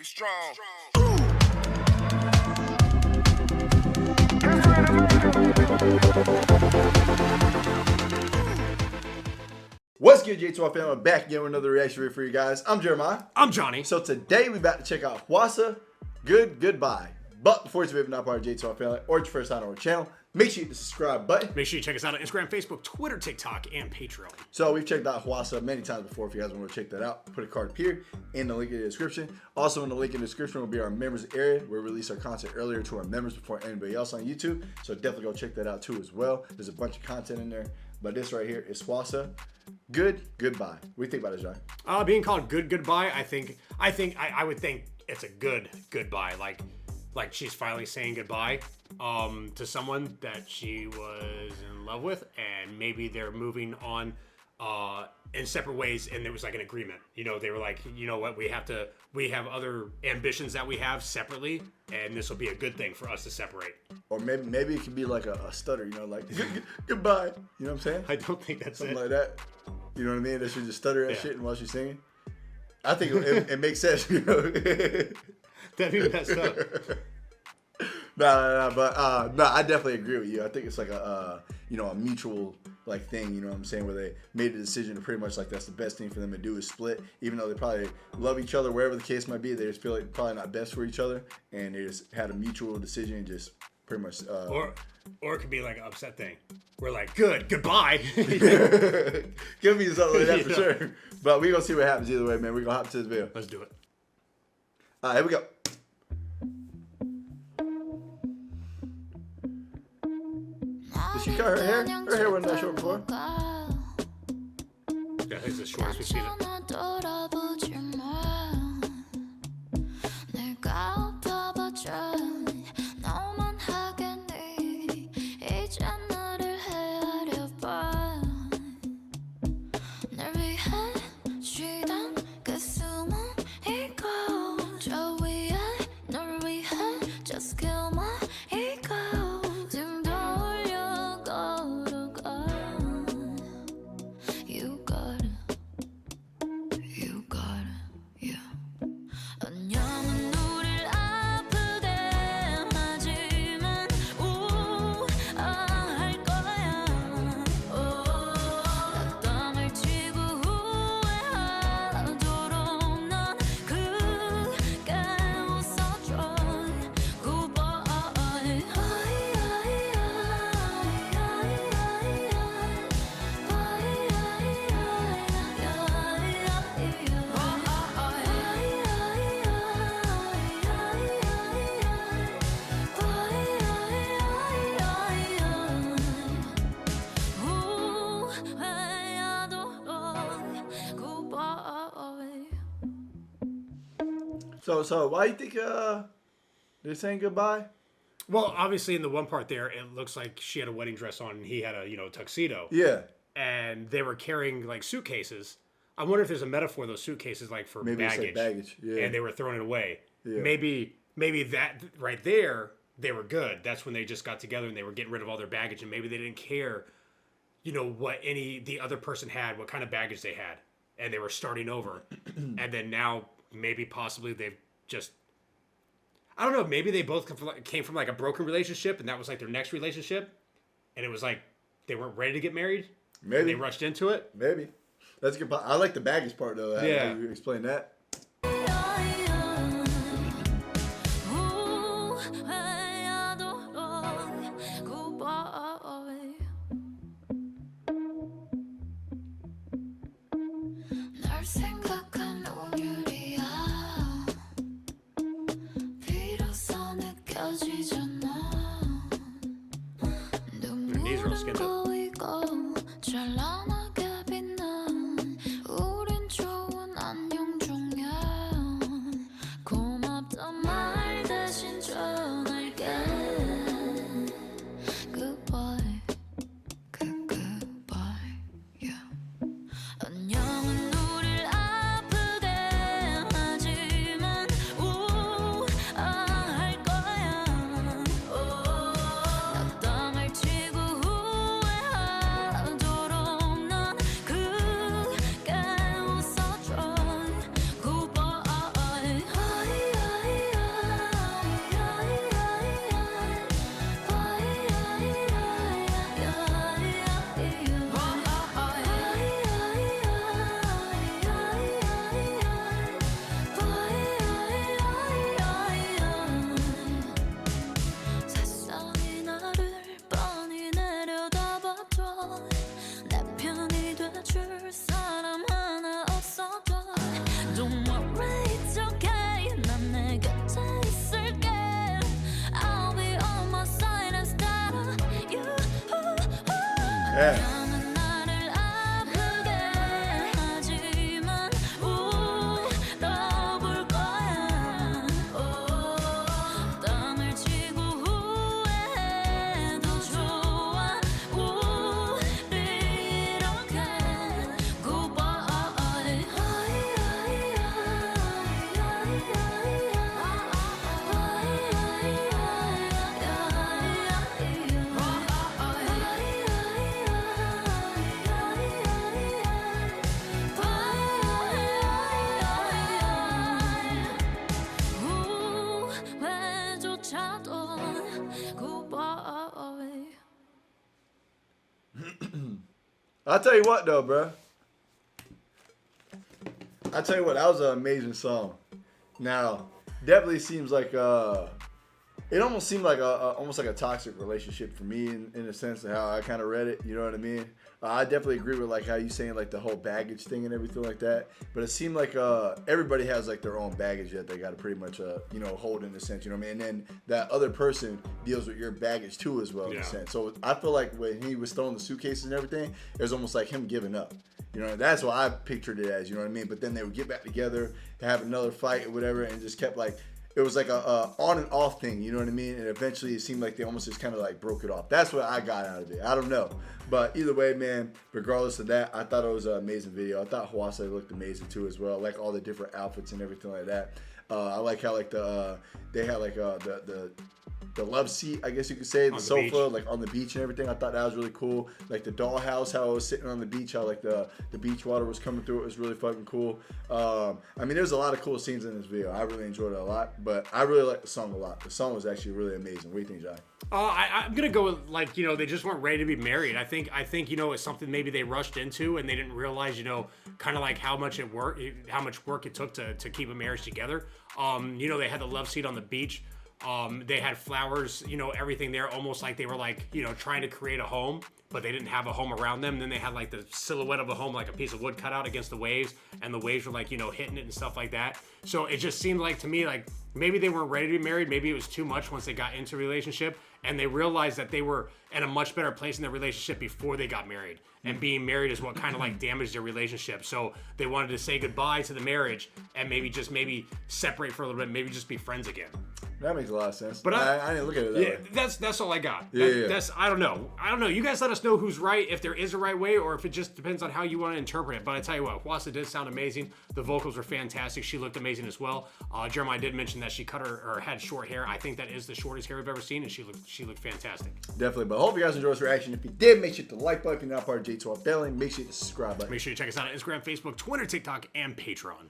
strong. What's good, J2R family? I'm back again with another reaction video for you guys. I'm Jeremiah. I'm Johnny. So today we about to check out HWASA, Goodbye. But before you subscribe, not part of J2R family, or it's your first time on our channel, make sure you hit the subscribe button. Make sure you check us out on Instagram, Facebook, Twitter, TikTok, and Patreon. So we've checked out HWASA many times before. If you guys want to check that out, put a card up here in the link in the description. Also in the link in the description will be our members area where we release our content earlier to our members before anybody else on YouTube. So definitely go check that out too as well. There's a bunch of content in there. But this right here is HWASA, Goodbye. What do you think about it, John? Being called Goodbye, I would think it's a goodbye. Like she's finally saying goodbye to someone that she was in love with, and maybe they're moving on in separate ways, and there was like an agreement. You know, they were like, you know what, we have other ambitions that we have separately, and this will be a good thing for us to separate. Or maybe it could be like a stutter, you know, like goodbye. You know what I'm saying? I don't think that's something it. like that. You know what I mean? That she just stutter at shit while she's singing. I think it makes sense, you know. That'd be messed up. But I definitely agree with you. I think it's like a mutual like thing, you know what I'm saying, where they made a decision to pretty much like that's the best thing for them to do is split, even though they probably love each other, wherever the case might be. They just feel like probably not best for each other, and they just had a mutual decision and just pretty much. Or it could be like an upset thing. We're like, goodbye. Give me something like that for sure. But we're gonna see what happens either way, man. We're gonna hop to this video. Let's do it. All right, here we go. Did she cut her hair? Her hair wasn't that short before. Yeah, it's the shortest we've seen it. So why do you think they're saying goodbye? Well, obviously in the one part there, it looks like she had a wedding dress on and he had a tuxedo. Yeah. And they were carrying like suitcases. I wonder if there's a metaphor in those suitcases like for maybe baggage. It's like baggage. Yeah. And they were throwing it away. Yeah. Maybe that right there, they were good. That's when they just got together and they were getting rid of all their baggage, and maybe they didn't care, what the other person had, what kind of baggage they had, and they were starting over. And then now maybe possibly they've just, I don't know, maybe they both came from like a broken relationship, and that was like their next relationship, and it was like they weren't ready to get married. Maybe they rushed into it. Maybe that's a good. I like the baggage part though. Yeah, you explain that. Their knees are all skinned up. Yeah. I'll tell you what though, bro. I'll tell you what, that was an amazing song. Now, definitely seems like it almost seemed like almost like a toxic relationship for me in a sense of how I kind of read it. You know what I mean? I definitely agree with like how you saying like the whole baggage thing and everything like that. But it seemed like everybody has like their own baggage that they got to pretty much you know, hold in a sense. You know what I mean? And then that other person deals with your baggage too as well in a sense. So I feel like when he was throwing the suitcases and everything, it was almost like him giving up. You know, that's what I pictured it as. You know what I mean? But then they would get back together, have another fight or whatever, and just kept like. It was like a on and off thing, you know what I mean? And eventually it seemed like they almost just kind of like broke it off. That's what I got out of it. I don't know. But either way, man, regardless of that, I thought it was an amazing video. I thought HWASA looked amazing too as well. I like all the different outfits and everything like that. I like how like they had like the love seat, I guess you could say, the sofa, beach. Like on the beach and everything. I thought that was really cool. Like the dollhouse, how it was sitting on the beach, how like the beach water was coming through. It was really fucking cool. I mean, there's a lot of cool scenes in this video. I really enjoyed it a lot, but I really liked the song a lot. The song was actually really amazing. What do you think, Johnny? I'm gonna go with like, you know, they just weren't ready to be married. I think you know, it's something maybe they rushed into and they didn't realize, you know, kind of like how much work it took to keep a marriage together. You know, they had the love seat on the beach. They had flowers, you know, everything there, almost like they were like, you know, trying to create a home, but they didn't have a home around them. Then they had like the silhouette of a home, like a piece of wood cut out against the waves, and the waves were like, you know, hitting it and stuff like that. So it just seemed like to me, like maybe they weren't ready to be married. Maybe it was too much once they got into a relationship, and they realized that they were in a much better place in their relationship before they got married. And being married is what kind of like damaged their relationship. So they wanted to say goodbye to the marriage and maybe separate for a little bit, maybe just be friends again. That makes a lot of sense. But I didn't look at it that way. That's all I got. Yeah. That's I don't know. You guys let us know who's right, if there is a right way, or if it just depends on how you want to interpret it. But I tell you what, HWASA did sound amazing. The vocals were fantastic. She looked amazing as well. Jeremiah did mention that she cut or had short hair. I think that is the shortest hair I've ever seen, and she looked fantastic. Definitely. But I hope you guys enjoyed this reaction. If you did, make sure to like button. If you're not part of J12 family, make sure to subscribe button. Make sure you check us out on Instagram, Facebook, Twitter, TikTok, and Patreon.